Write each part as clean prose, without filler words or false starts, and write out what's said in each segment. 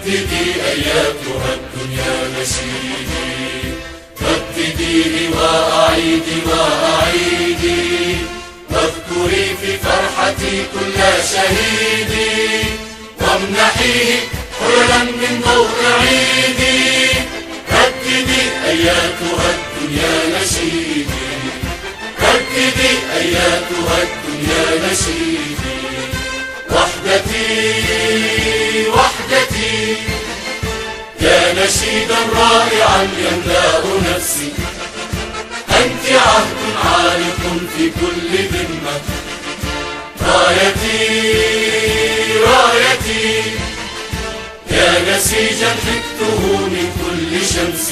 رددي أيتها الدنيا نشيدي، ردديه وأعيدي وأعيدي، واذكري في فرحتي كل شهيدي، وامنحيه حللا من ضوء عيدي. رددي أيتها الدنيا نشيدي، رددي أيتها الدنيا نشيدي. وحدتي وحدتي يا نشيدا رائعا يملأ نفسي، أنت عهد عالق في كل ذمة. رايتي رايتي يا نسيجا حكته من كل شمس،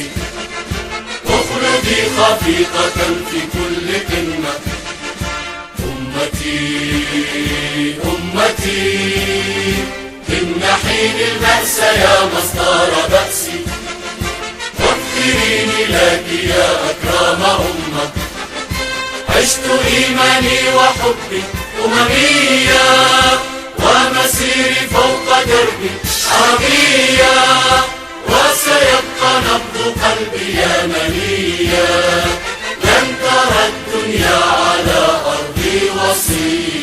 اخلدي خفيقة في كل قمة. أمتي أمتي إن حين البأس يا مصدر بأسي، واذكريني لك يا أكرم أمة. عشت إيماني وحبي أمميا، ومسيري فوق دربي عربيا، وسيبقى نبض قلبي يمنيا. لن ترى الدنيا على أرضي وصيا.